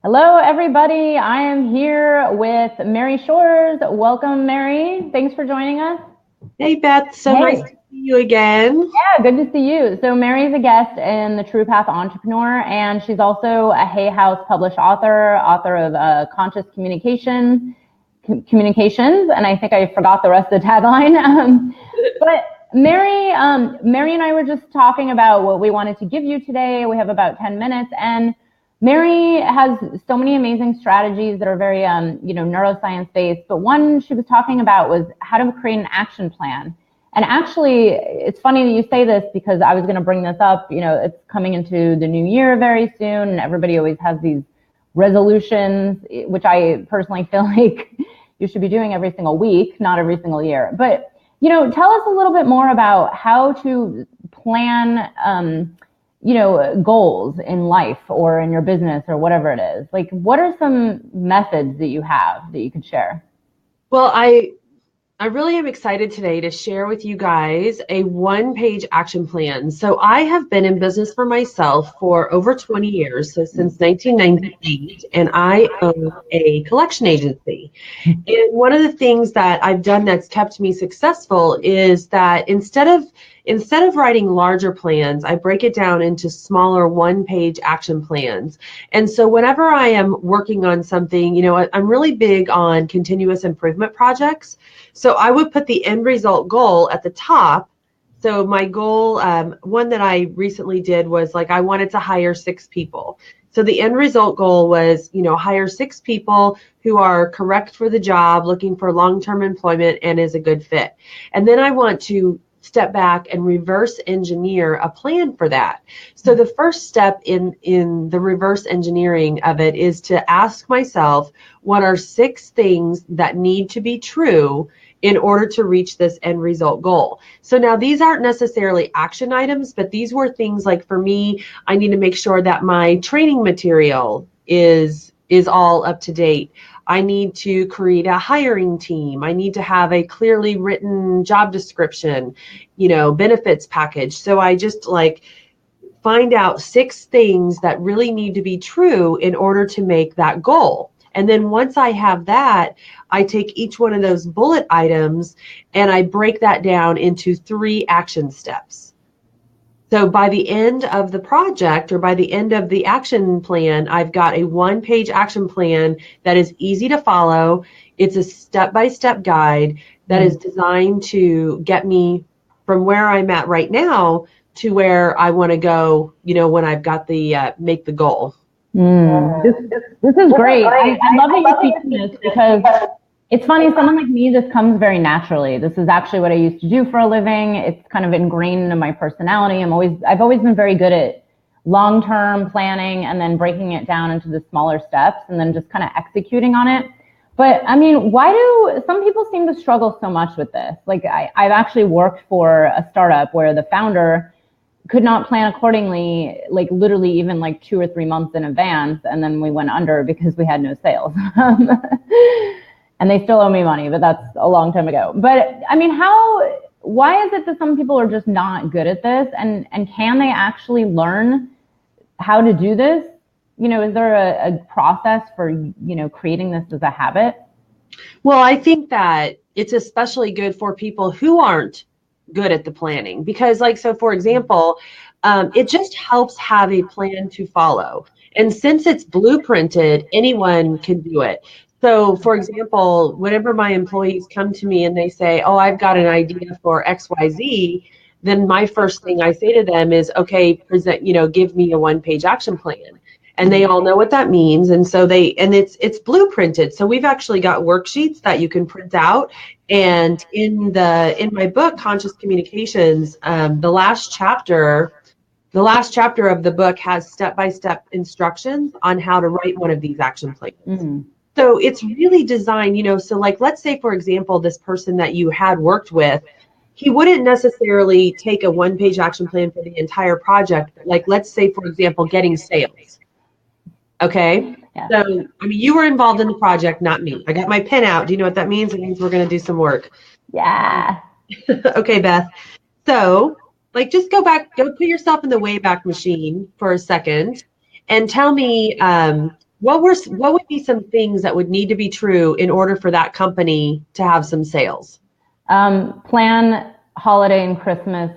Hello, everybody. I am here with Mary Shores. Welcome, Mary. Thanks for joining us. Hey Beth, so nice to Hey, see you again. yeah, good to see you. So Mary's a guest in the True Path Entrepreneur, and she's also a Hay House published author of Conscious Communications, and I think I forgot the rest of the tagline. But Mary and I were just talking about what we wanted to give you today. We have about 10 minutes, and Mary has so many amazing strategies that are very, neuroscience based. But one she was talking about was how to create an action plan. And actually, it's funny that you say this because I was going to bring this up. It's coming into the new year very soon, and everybody always has these resolutions, which I personally feel like you should be doing every single week, not every single year. But, tell us a little bit more about how to plan, goals in life or in your business or whatever it is. Like, what are some methods that you have that you could share? Well, I really am excited today to share with you guys a one-page action plan. So I have been in business for myself for over 20 years, so since 1998, and I own a collection agency. And one of the things that I've done that's kept me successful is that instead of writing larger plans, I break it down into smaller one-page action plans. And so whenever I am working on something, I'm really big on continuous improvement projects. So I would put the end result goal at the top. So my goal, one that I recently did was like I wanted to hire 6 people. So the end result goal was, hire 6 people who are correct for the job, looking for long-term employment, and is a good fit. And then I want to step back and reverse engineer a plan for that. So the first step in the reverse engineering of it is to ask myself, what are 6 things that need to be true in order to reach this end result goal? So now these aren't necessarily action items, but these were things like, for me, I need to make sure that my training material is all up to date. I need to create a hiring team. I need to have a clearly written job description, benefits package. So I just like find out 6 things that really need to be true in order to make that goal. And then once I have that, I take each one of those bullet items and I break that down into 3 action steps. So by the end of the project or by the end of the action plan, I've got a one-page action plan that is easy to follow. It's a step-by-step guide that is designed to get me from where I'm at right now to where I want to go, when I've got the make the goal. This is great. I love that you're teaching this because it's funny, someone like me, this comes very naturally. This is actually what I used to do for a living. It's kind of ingrained in my personality. I've always been very good at long-term planning and then breaking it down into the smaller steps and then just kind of executing on it. But I mean, why do some people seem to struggle so much with this? Like I've actually worked for a startup where the founder could not plan accordingly, like literally even like 2 or 3 months in advance. And then we went under because we had no sales. And they still owe me money, but that's a long time ago. But I mean, why is it that some people are just not good at this? And can they actually learn how to do this? Is there a process for, creating this as a habit? Well, I think that it's especially good for people who aren't good at the planning because, like, so for example, it just helps have a plan to follow. And since it's blueprinted, anyone can do it. So, for example, whenever my employees come to me and they say, "Oh, I've got an idea for XYZ," then my first thing I say to them is, "Okay, present, give me a one-page action plan." And they all know what that means. And so it's blueprinted. So we've actually got worksheets that you can print out. And in my book, Conscious Communications, the last chapter of the book has step-by-step instructions on how to write one of these action plans. Mm-hmm. So it's really designed, so like, let's say, for example, this person that you had worked with, he wouldn't necessarily take a one-page action plan for the entire project. But like, let's say, for example, getting sales. Okay. Yeah. So, I mean, you were involved in the project, not me. I got my pen out. Do you know what that means? It means we're going to do some work. Yeah. Okay, Beth. So, like, just go back, go put yourself in the Wayback Machine for a second and tell me, what would be some things that would need to be true in order for that company to have some sales? Plan holiday and Christmas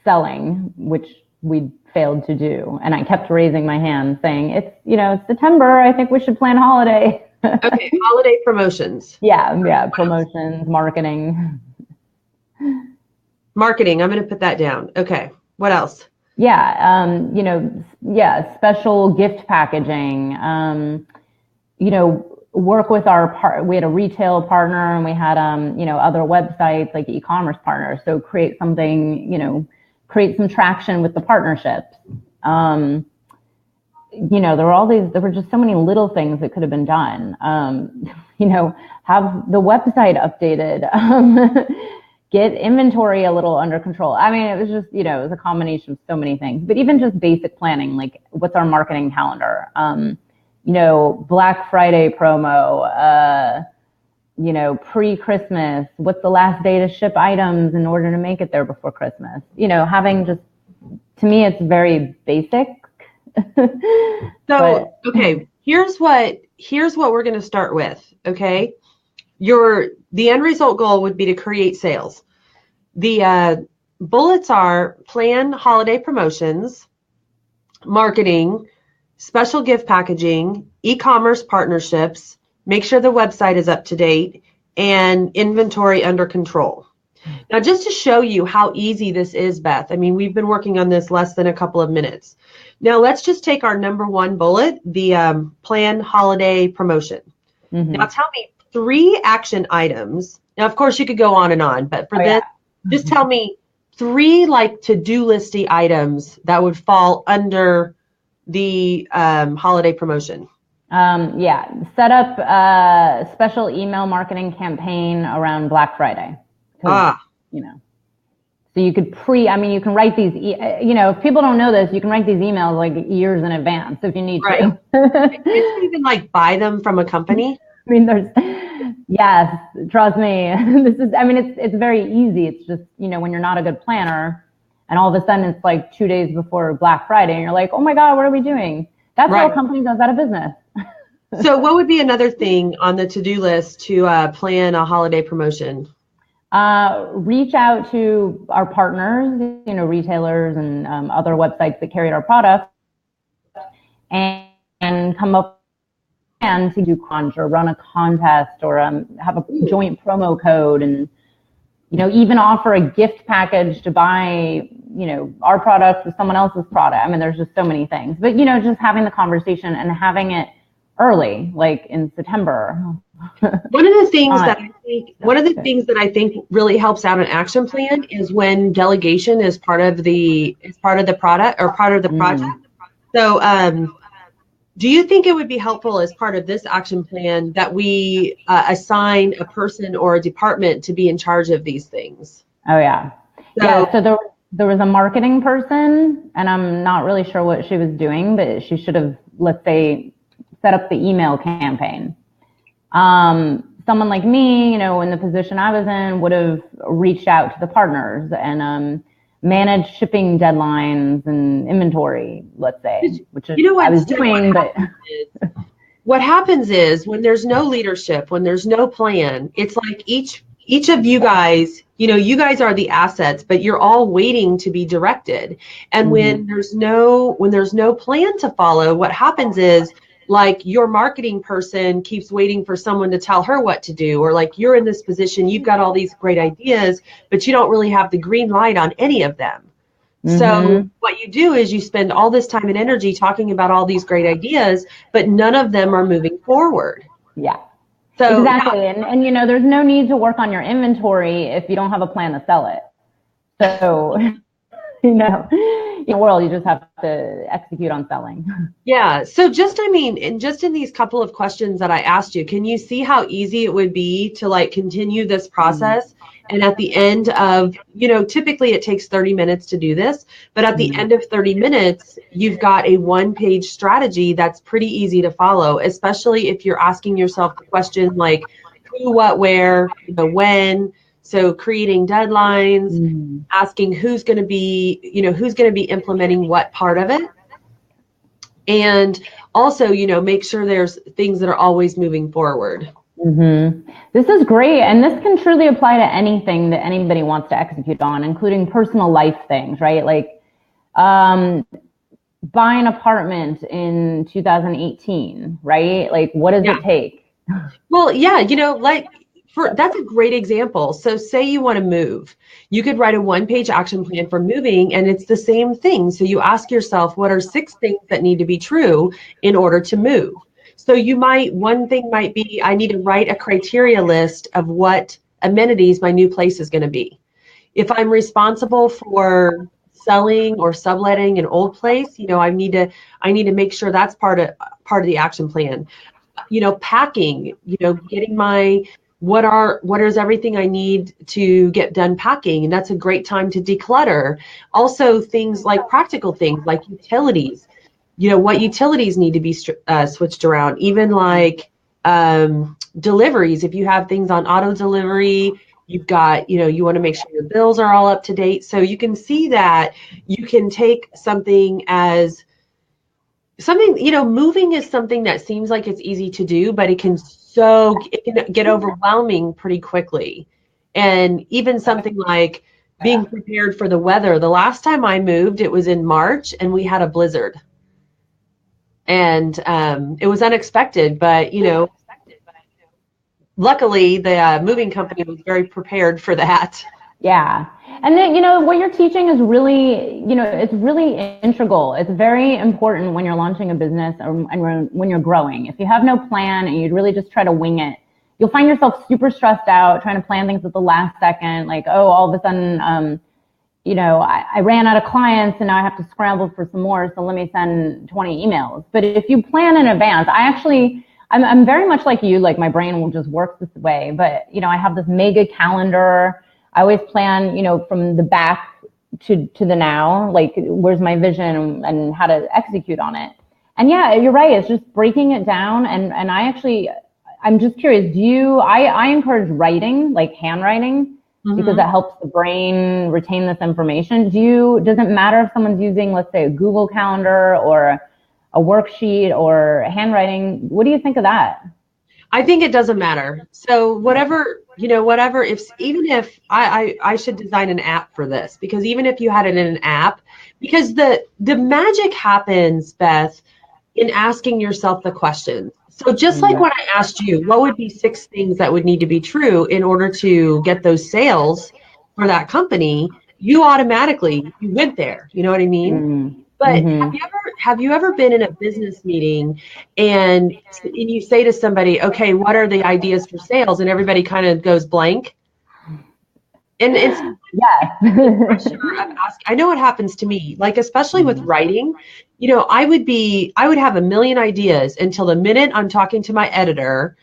selling, which we failed to do. And I kept raising my hand saying, it's September. I think we should plan holiday. Okay. Holiday promotions. Yeah. Promotions, marketing. Marketing. I'm going to put that down. Okay. What else? Yeah. Special gift packaging, work with we had a retail partner and we had, other websites like e-commerce partners. So create something, create some traction with the partnerships. There were just so many little things that could have been done. Have the website updated, get inventory a little under control. I mean, it was just, it was a combination of so many things, but even just basic planning, like what's our marketing calendar? Black Friday promo, pre-Christmas, what's the last day to ship items in order to make it there before Christmas? Having just, to me, it's very basic. Okay, here's what we're going to start with. Okay. The end result goal would be to create sales. The bullets are plan holiday promotions, marketing, special gift packaging, e-commerce partnerships, make sure the website is up to date, and inventory under control. Now, just to show you how easy this is, Beth, I mean, we've been working on this less than a couple of minutes. Now, let's just take our number one bullet, the plan holiday promotion. Mm-hmm. Now, tell me 3 action items. Now, of course, you could go on and on, but for this, just tell me 3 like to-do listy items that would fall under the holiday promotion. Set up a special email marketing campaign around Black Friday. So you could you can write these, if people don't know this, you can write these emails like years in advance if you need to. It's even like buy them from a company. I mean, yes, trust me. It's very easy. It's just, when you're not a good planner and all of a sudden it's like 2 days before Black Friday and you're like, oh my God, what are we doing? That's how a company goes out of business. So what would be another thing on the to-do list to plan a holiday promotion? Reach out to our partners, retailers and other websites that carried our products and come up and to do conjure, run a contest or have a joint promo code and, even offer a gift package to buy, our product with someone else's product. I mean, there's just so many things, but, just having the conversation and having it early, like in September. One of the things that I think really helps out an action plan is when delegation is part of the product or part of the project. So, do you think it would be helpful as part of this action plan that we assign a person or a department to be in charge of these things? Oh yeah. So there was a marketing person, and I'm not really sure what she was doing, but she should have, let's say, set up the email campaign. Someone like me, in the position I was in, would have reached out to the partners and managed shipping deadlines and inventory, let's say, which is what I was doing. But what happens is when there's no leadership, when there's no plan, it's like each of you guys, you guys are the assets, but you're all waiting to be directed. And when there's no plan to follow, what happens is, like, your marketing person keeps waiting for someone to tell her what to do, or like you're in this position, you've got all these great ideas, but you don't really have the green light on any of them. So what you do is you spend all this time and energy talking about all these great ideas, but none of them are moving forward. Yeah. So exactly. Yeah. And there's no need to work on your inventory if you don't have a plan to sell it. So in the world, you just have to execute on selling. Yeah. So just in these couple of questions that I asked you, can you see how easy it would be to like continue this process? And at the end of, typically it takes 30 minutes to do this, but at the end of 30 minutes, you've got a 1-page strategy that's pretty easy to follow, especially if you're asking yourself the question like who, what, where, when. So creating deadlines, asking who's going to be implementing what part of it. And also, make sure there's things that are always moving forward. This is great. And this can truly apply to anything that anybody wants to execute on, including personal life things, right? Like buy an apartment in 2018, right? Like, what does it take? Well, yeah, that's a great example. So say you want to move. You could write a one-page action plan for moving, and it's the same thing. So you ask yourself, what are 6 things that need to be true in order to move? So one thing might be, I need to write a criteria list of what amenities my new place is going to be. If I'm responsible for selling or subletting an old place, I need to make sure that's part of the action plan. Packing, getting what is everything I need to get done packing. And that's a great time to declutter. Also, things like practical things like utilities, what utilities need to be switched around, even like deliveries. If you have things on auto delivery, you've got, you want to make sure your bills are all up to date. So you can see that you can take something as something, moving is something that seems like it's easy to do, but it can get overwhelming pretty quickly. And even something like being prepared for the weather. The last time I moved, it was in March and we had a blizzard. And it was unexpected, but, luckily the moving company was very prepared for that. Yeah. And then, what you're teaching is really, it's really integral. It's very important when you're launching a business and when you're growing. If you have no plan and you really just try to wing it, you'll find yourself super stressed out trying to plan things at the last second. Like, oh, all of a sudden, I ran out of clients and now I have to scramble for some more. So let me send 20 emails. But if you plan in advance, I'm very much like you, like my brain will just work this way. But, I have this mega calendar. I always plan, from the back to the now, like where's my vision and how to execute on it. And yeah, you're right. It's just breaking it down. And I'm just curious, I encourage writing, like handwriting, because it helps the brain retain this information. Does it matter if someone's using, let's say, a Google Calendar or a worksheet or handwriting? What do you think of that? I think it doesn't matter. So whatever, even if I should design an app for this, because even if you had it in an app, because the magic happens, Beth, in asking yourself the questions. So just like when I asked you, what would be 6 things that would need to be true in order to get those sales for that company, you went there. You know what I mean? But have you ever been in a business meeting and you say to somebody, okay, what are the ideas for sales? And everybody kind of goes blank. And it's pressure of asking. I know what happens to me, like, especially with writing, I would have a million ideas until the minute I'm talking to my editor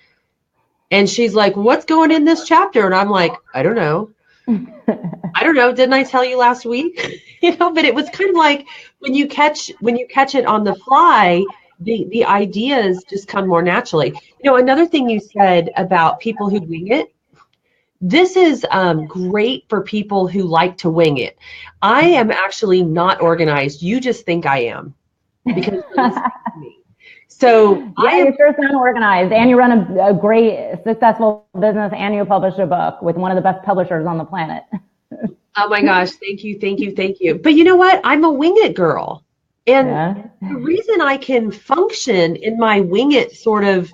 and she's like, what's going in this chapter? And I'm like, I don't know. Didn't I tell you last week? But it was kind of like when you catch it on the fly, the ideas just come more naturally. Another thing you said about people who wing it, this is great for people who like to wing it. I am actually not organized. You just think I am because you're listening to me. So you sure sound organized, and you run a great, successful business, and you publish a book with one of the best publishers on the planet. Oh my gosh, thank you. But you know what? I'm a wing it girl. And the reason I can function in my wing it sort of,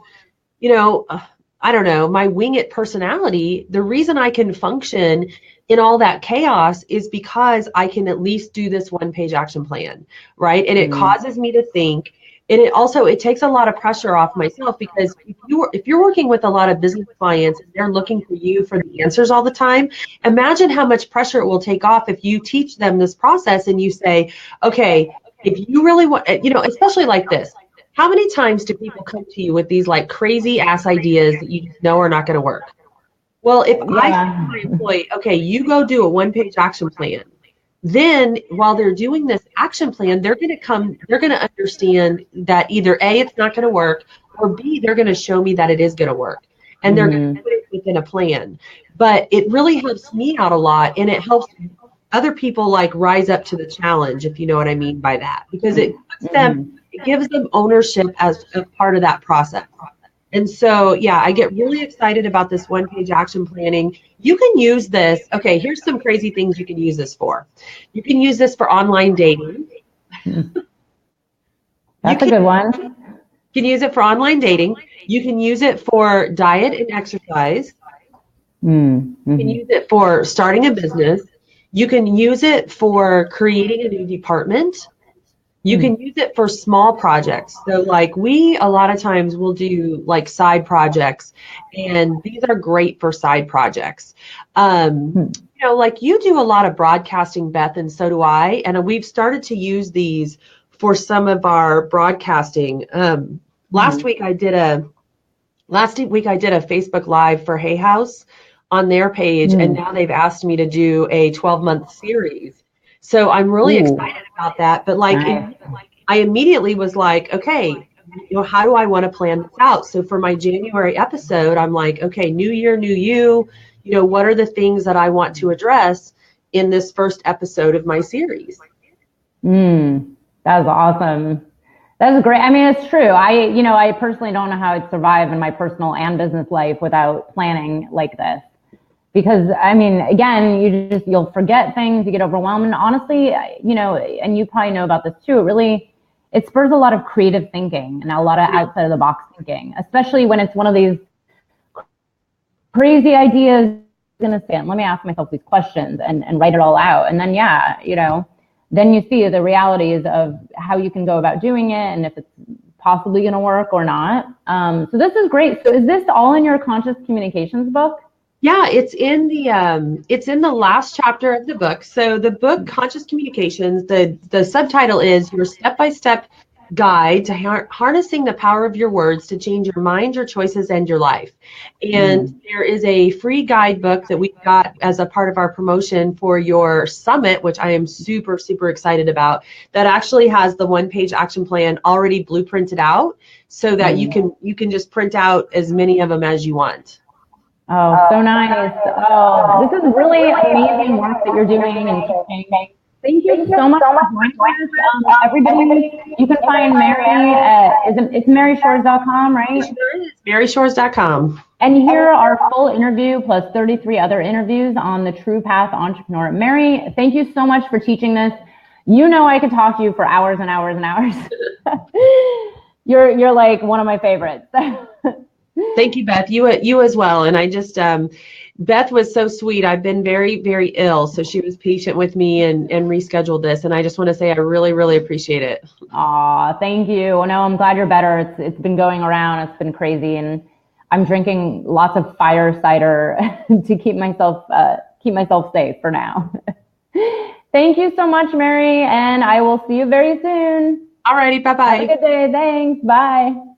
I don't know, my wing it personality, the reason I can function in all that chaos is because I can at least do this one-page action plan, right? And it causes me to think. And it takes a lot of pressure off myself, because if you're working with a lot of business clients and they're looking for you for the answers all the time, imagine how much pressure it will take off if you teach them this process and you say, okay, if you really want, especially like this, how many times do people come to you with these like crazy ass ideas that you just know are not going to work? Well, if I say to my employee, okay, you go do a one-page action plan, then while they're doing this action plan, they're going to understand that either A, it's not going to work, or B, they're going to show me that it is going to work. And they're going to put it within a plan. But it really helps me out a lot, and it helps other people like rise up to the challenge, if you know what I mean by that. Because it puts them it gives them ownership as a part of that process. And so, yeah, I get really excited about this one-page action planning. You can use this. Okay, here's some crazy things you can use this for. You can use this for online dating. That's a good one. You can use it for online dating. You can use it for diet and exercise. Mm-hmm. You can use it for starting a business. You can use it for creating a new department. You can use it for small projects. So like we a lot of times will do like side projects, and these are great for side projects. You know, like you do a lot of broadcasting, Beth, and so do I. And we've started to use these for some of our broadcasting. Last week I did a Facebook Live for Hay House on their page, and now they've asked me to do a 12-month series. So I'm really excited about that. But like, I immediately was like, okay, you know, how do I want to plan this out? So for my January episode, I'm like, okay, new year, new you. You know, what are the things that I want to address in this first episode of my series? That was awesome. That's great. I mean, it's true. I personally don't know how I'd survive in my personal and business life without planning like this. Because, I mean, again, you'll forget things, you get overwhelmed. And honestly, you know, and you probably know about this too, it spurs a lot of creative thinking and a lot of outside of the box thinking, especially when it's one of these crazy ideas. I'm going to stand, let me ask myself these questions and write it all out. And then, yeah, you know, then you see the realities of how you can go about doing it and if it's possibly going to work or not. So this is great. So is this all in your conscious communications book? Yeah, it's in the last chapter of the book. So the book, Conscious Communications, the subtitle is Your Step-by-Step Guide to Harnessing the Power of Your Words to Change Your Mind, Your Choices, and Your Life. And there is a free guidebook that we got as a part of our promotion for your summit, which I am super, super excited about, that actually has the one-page action plan already blueprinted out so that you can just print out as many of them as you want. Oh, so nice. Oh, this is really amazing work that you're doing and teaching. Thank you so much for joining us. Everybody, you can find Mary it's maryshores.com, right? It's maryshores.com. And hear our full interview plus 33 other interviews on the True Path Entrepreneur. Mary, thank you so much for teaching this. You know I could talk to you for hours and hours and hours. You're like one of my favorites. Thank you, Beth. You as well. And I just, Beth was so sweet. I've been very, very ill. So she was patient with me and rescheduled this. And I just want to say I really, really appreciate it. Aw, thank you. No, I'm glad you're better. It's been going around. It's been crazy. And I'm drinking lots of fire cider to keep myself safe for now. Thank you so much, Mary. And I will see you very soon. All righty. Bye-bye. Have a good day. Thanks. Bye.